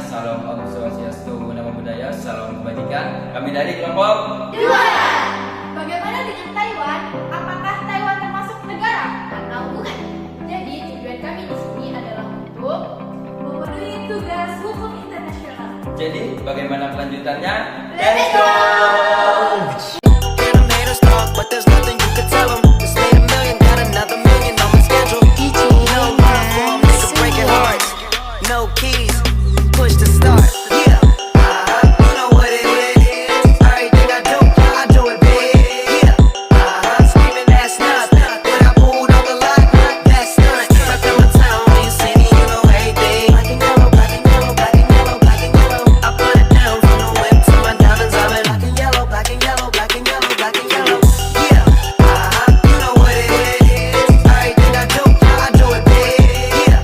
salam Om Swastiastu, Namo Buddhaya, salam kebajikan. Kami dari kelompok 2. Bagaimana dengan Taiwan? Apakah Taiwan termasuk negara atau bukan? Jadi tujuan kami di sini adalah untuk memenuhi tugas hukum internasional. Jadi bagaimana kelanjutannya? Let's go! Get 'em haters talk, but there's nothing you can tell 'em. Just made a million, got another million on my schedule. No platform, nigga breaking hearts. No keys, push to start. Yeah, you know what it is. Everything I do it big. Yeah, screaming that's nothing. When I pulled on the lot, that's nothing. Stuck in my town, when you see me, you know everything. Black and yellow, black and yellow, black and yellow, black and yellow. I put it down from the whip to my diamonds. I'm in black and yellow, black and yellow, black and yellow, black and yellow. Yeah, you know what it is. Everything I do it big. Yeah,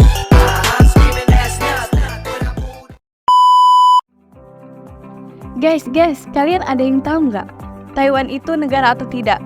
screaming that's nothing. When I pulled. Guys, kalian ada yang tahu nggak? Taiwan itu negara atau tidak?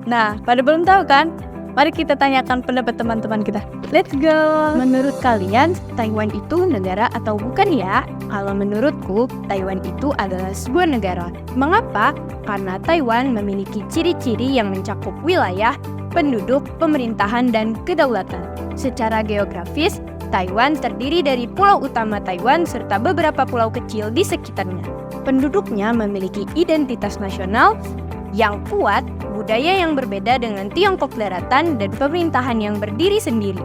Nah, pada belum tahu kan? Mari kita tanyakan pendapat teman-teman kita. Let's go! Menurut kalian, Taiwan itu negara atau bukan ya? Kalau menurutku, Taiwan itu adalah sebuah negara. Mengapa? Karena Taiwan memiliki ciri-ciri yang mencakup wilayah, penduduk, pemerintahan, dan kedaulatan. Secara geografis, Taiwan terdiri dari pulau utama Taiwan serta beberapa pulau kecil di sekitarnya. Penduduknya memiliki identitas nasional yang kuat, budaya yang berbeda dengan Tiongkok daratan, dan pemerintahan yang berdiri sendiri.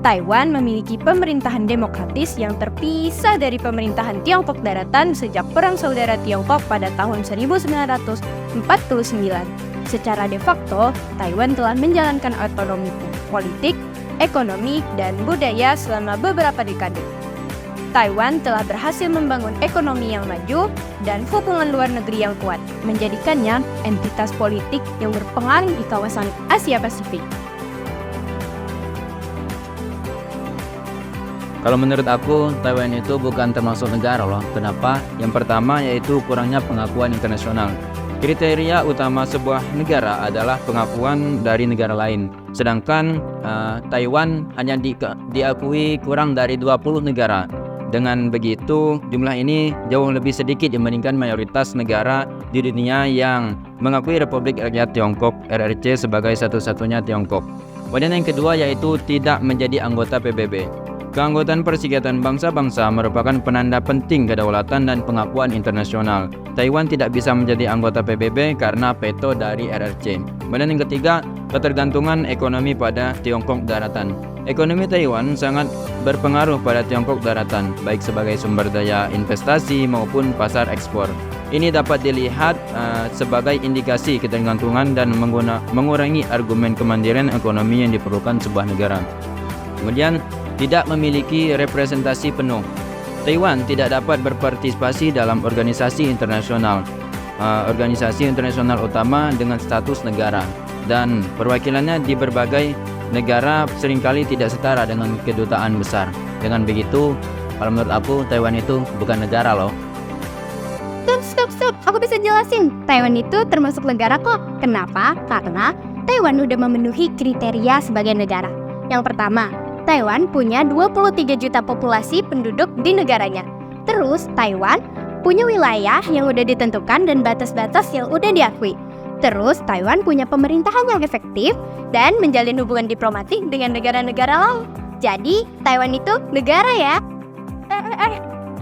Taiwan memiliki pemerintahan demokratis yang terpisah dari pemerintahan Tiongkok daratan sejak Perang Saudara Tiongkok pada tahun 1949. Secara de facto, Taiwan telah menjalankan otonomi politik, ekonomi, dan budaya selama beberapa dekade. Taiwan telah berhasil membangun ekonomi yang maju dan hubungan luar negeri yang kuat, menjadikannya entitas politik yang berpengaruh di kawasan Asia Pasifik. Kalau menurut aku, Taiwan itu bukan termasuk negara loh. Kenapa? Yang pertama yaitu kurangnya pengakuan internasional. Kriteria utama sebuah negara adalah pengakuan dari negara lain. Sedangkan Taiwan hanya diakui kurang dari 20 negara. Dengan begitu, jumlah ini jauh lebih sedikit dibandingkan mayoritas negara di dunia yang mengakui Republik Rakyat Tiongkok (RRC) sebagai satu-satunya Tiongkok. Kemudian yang kedua yaitu tidak menjadi anggota PBB. Keanggotaan Perserikatan Bangsa-Bangsa merupakan penanda penting kedaulatan dan pengakuan internasional. Taiwan tidak bisa menjadi anggota PBB karena veto dari RRC. Kemudian yang ketiga, ketergantungan ekonomi pada Tiongkok daratan. Ekonomi Taiwan sangat berpengaruh pada Tiongkok daratan, baik sebagai sumber daya investasi maupun pasar ekspor. Ini dapat dilihat sebagai indikasi ketergantungan dan mengurangi argumen kemandirian ekonomi yang diperlukan sebuah negara. Kemudian, tidak memiliki representasi penuh. Taiwan tidak dapat berpartisipasi dalam organisasi internasional utama dengan status negara, dan perwakilannya di berbagai negara seringkali tidak setara dengan kedutaan besar. Dengan begitu, kalau menurut aku, Taiwan itu bukan negara loh. Stop, aku bisa jelasin. Taiwan itu termasuk negara kok. Kenapa? Karena Taiwan udah memenuhi kriteria sebagai negara. Yang pertama, Taiwan punya 23 juta populasi penduduk di negaranya. Terus, Taiwan punya wilayah yang udah ditentukan dan batas-batas yang udah diakui. Terus, Taiwan punya pemerintahan yang efektif dan menjalin hubungan diplomatik dengan negara-negara lain. Jadi, Taiwan itu negara ya?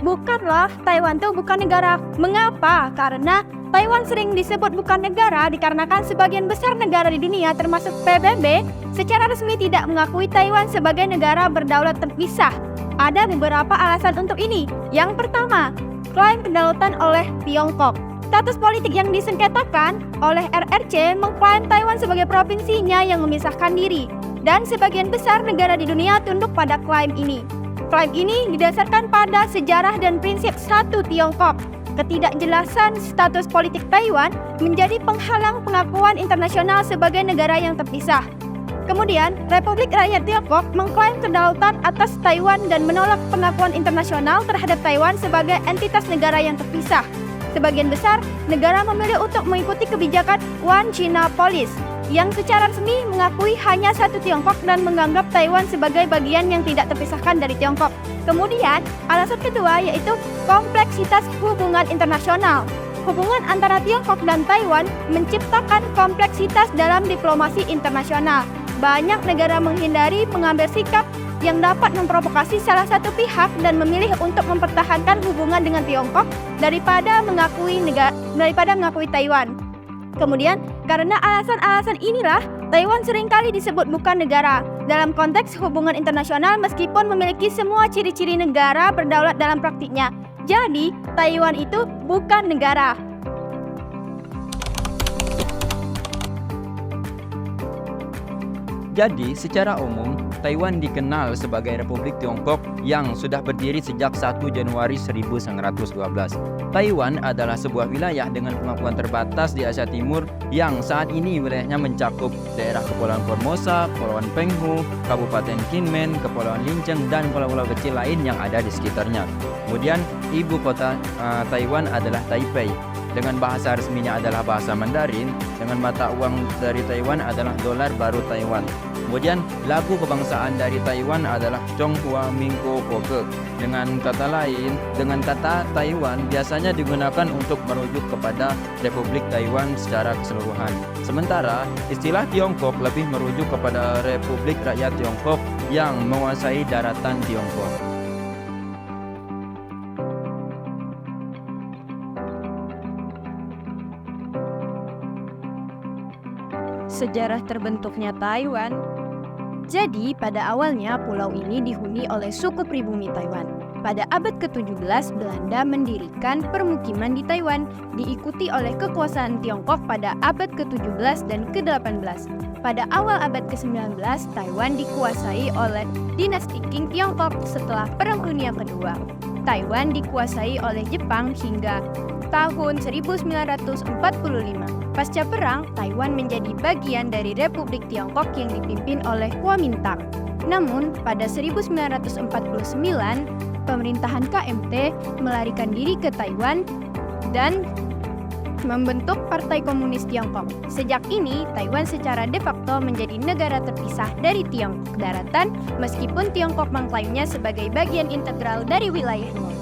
Bukan loh, Taiwan tuh bukan negara. Mengapa? Karena Taiwan sering disebut bukan negara dikarenakan sebagian besar negara di dunia termasuk PBB secara resmi tidak mengakui Taiwan sebagai negara berdaulat terpisah. Ada beberapa alasan untuk ini. Yang pertama, klaim kedaulatan oleh Tiongkok. Status politik yang disengketakan oleh RRC mengklaim Taiwan sebagai provinsinya yang memisahkan diri. Dan sebagian besar negara di dunia tunduk pada klaim ini. Klaim ini didasarkan pada sejarah dan prinsip satu Tiongkok. Ketidakjelasan status politik Taiwan menjadi penghalang pengakuan internasional sebagai negara yang terpisah. Kemudian, Republik Rakyat Tiongkok mengklaim kedaulatan atas Taiwan dan menolak pengakuan internasional terhadap Taiwan sebagai entitas negara yang terpisah. Sebagian besar negara memilih untuk mengikuti kebijakan One China Policy yang secara resmi mengakui hanya satu Tiongkok dan menganggap Taiwan sebagai bagian yang tidak terpisahkan dari Tiongkok. Kemudian, alasan kedua yaitu kompleksitas hubungan internasional. Hubungan antara Tiongkok dan Taiwan menciptakan kompleksitas dalam diplomasi internasional. Banyak negara menghindari mengambil sikap yang dapat memprovokasi salah satu pihak dan memilih untuk mempertahankan hubungan dengan Tiongkok daripada mengakui Taiwan. Kemudian, karena alasan-alasan inilah, Taiwan seringkali disebut bukan negara. Dalam konteks hubungan internasional, meskipun memiliki semua ciri-ciri negara berdaulat dalam praktiknya. Jadi, Taiwan itu bukan negara. Jadi, secara umum, Taiwan dikenal sebagai Republik Tiongkok yang sudah berdiri sejak 1 Januari 1912. Taiwan adalah sebuah wilayah dengan kemampuan terbatas di Asia Timur yang saat ini wilayahnya mencakup daerah Kepulauan Formosa, Kepulauan Penghu, Kabupaten Kinmen, Kepulauan Lincang, dan pulau-pulau kecil lain yang ada di sekitarnya. Kemudian, ibu kota Taiwan adalah Taipei. Dengan bahasa resminya adalah bahasa Mandarin, dengan mata uang dari Taiwan adalah dolar baru Taiwan. Kemudian lagu kebangsaan dari Taiwan adalah Chonghua Mingko Poke. Dengan kata Taiwan biasanya digunakan untuk merujuk kepada Republik Taiwan secara keseluruhan. Sementara istilah Tiongkok lebih merujuk kepada Republik Rakyat Tiongkok yang menguasai daratan Tiongkok. Sejarah terbentuknya Taiwan. Jadi, pada awalnya pulau ini dihuni oleh suku pribumi Taiwan. Pada abad ke-17, Belanda mendirikan permukiman di Taiwan, diikuti oleh kekuasaan Tiongkok pada abad ke-17 dan ke-18. Pada awal abad ke-19, Taiwan dikuasai oleh dinasti Qing Tiongkok setelah Perang Dunia Kedua. Taiwan dikuasai oleh Jepang hingga tahun 1945. Pasca perang, Taiwan menjadi bagian dari Republik Tiongkok yang dipimpin oleh Kuomintang. Namun, pada 1949, pemerintahan KMT melarikan diri ke Taiwan dan membentuk Partai Komunis Tiongkok. Sejak ini, Taiwan secara de facto menjadi negara terpisah dari Tiongkok daratan, meskipun Tiongkok mengklaimnya sebagai bagian integral dari wilayahnya.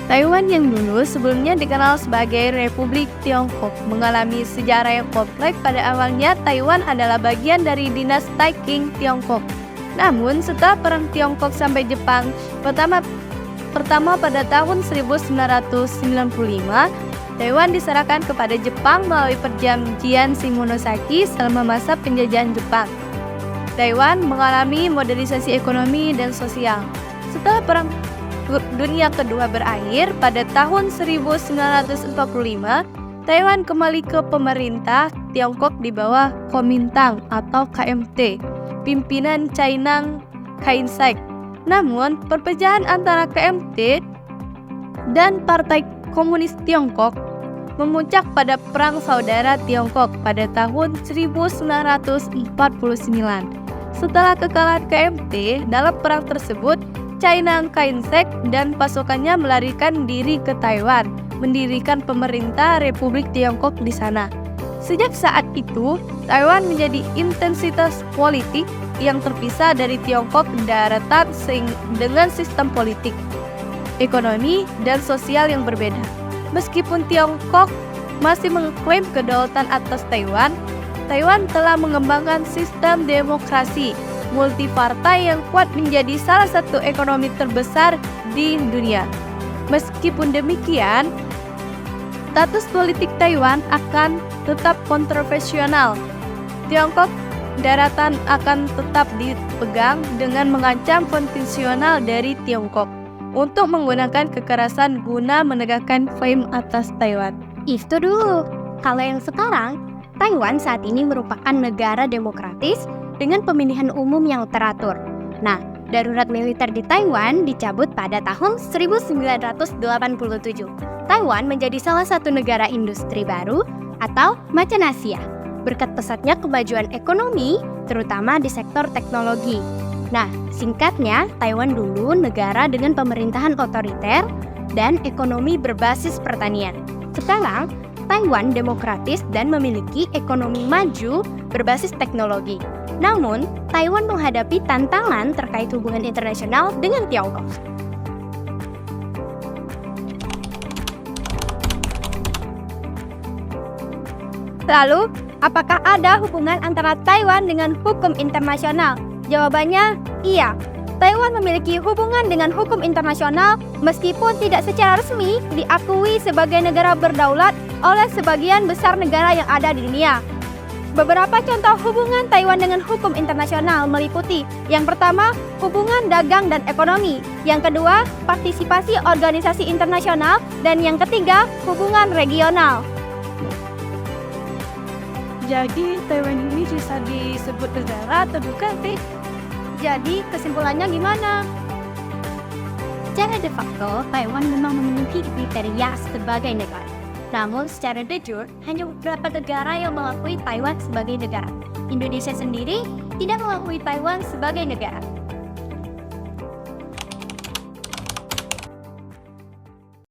Taiwan yang dulu sebelumnya dikenal sebagai Republik Tiongkok mengalami sejarah yang kompleks. Pada awalnya Taiwan adalah bagian dari dinasti Qing Tiongkok. Namun setelah perang Tiongkok sampai Jepang pertama pada tahun 1995, Taiwan diserahkan kepada Jepang melalui perjanjian Shimonoseki selama masa penjajahan Jepang. Taiwan mengalami modernisasi ekonomi dan sosial. Setelah perang Dunia Kedua berakhir pada tahun 1945, Taiwan kembali ke pemerintah Tiongkok di bawah Kuomintang atau KMT, pimpinan Chiang Kai-shek. Namun, perpecahan antara KMT dan Partai Komunis Tiongkok memuncak pada Perang Saudara Tiongkok pada tahun 1949. Setelah kekalahan KMT dalam perang tersebut, Chiang Kai-shek dan pasukannya melarikan diri ke Taiwan, mendirikan pemerintah Republik Tiongkok di sana. Sejak saat itu, Taiwan menjadi intensitas politik yang terpisah dari Tiongkok daratan dengan sistem politik, ekonomi, dan sosial yang berbeda. Meskipun Tiongkok masih mengklaim kedaulatan atas Taiwan, Taiwan telah mengembangkan sistem demokrasi multipartai yang kuat menjadi salah satu ekonomi terbesar di dunia. Meskipun demikian, status politik Taiwan akan tetap kontroversial. Tiongkok daratan akan tetap dipegang dengan mengancam konvensional dari Tiongkok untuk menggunakan kekerasan guna menegakkan klaim atas Taiwan. Itu dulu. Kalau yang sekarang, Taiwan saat ini merupakan negara demokratis dengan pemilihan umum yang teratur. Nah, darurat militer di Taiwan dicabut pada tahun 1987. Taiwan menjadi salah satu negara industri baru atau macan Asia, berkat pesatnya kemajuan ekonomi, terutama di sektor teknologi. Nah, singkatnya, Taiwan dulu negara dengan pemerintahan otoriter dan ekonomi berbasis pertanian. Sekarang, Taiwan demokratis dan memiliki ekonomi maju berbasis teknologi. Namun, Taiwan menghadapi tantangan terkait hubungan internasional dengan Tiongkok. Lalu, apakah ada hubungan antara Taiwan dengan hukum internasional? Jawabannya, iya. Taiwan memiliki hubungan dengan hukum internasional meskipun tidak secara resmi diakui sebagai negara berdaulat oleh sebagian besar negara yang ada di dunia. Beberapa contoh hubungan Taiwan dengan hukum internasional meliputi: yang pertama, hubungan dagang dan ekonomi; yang kedua, partisipasi organisasi internasional; dan yang ketiga, hubungan regional. Jadi Taiwan ini bisa disebut negara atau bukan sih? Jadi kesimpulannya gimana? Secara de facto, Taiwan memang memenuhi kriteria sebagai negara. Namun secara de jure, hanya beberapa negara yang mengakui Taiwan sebagai negara. Indonesia sendiri tidak mengakui Taiwan sebagai negara.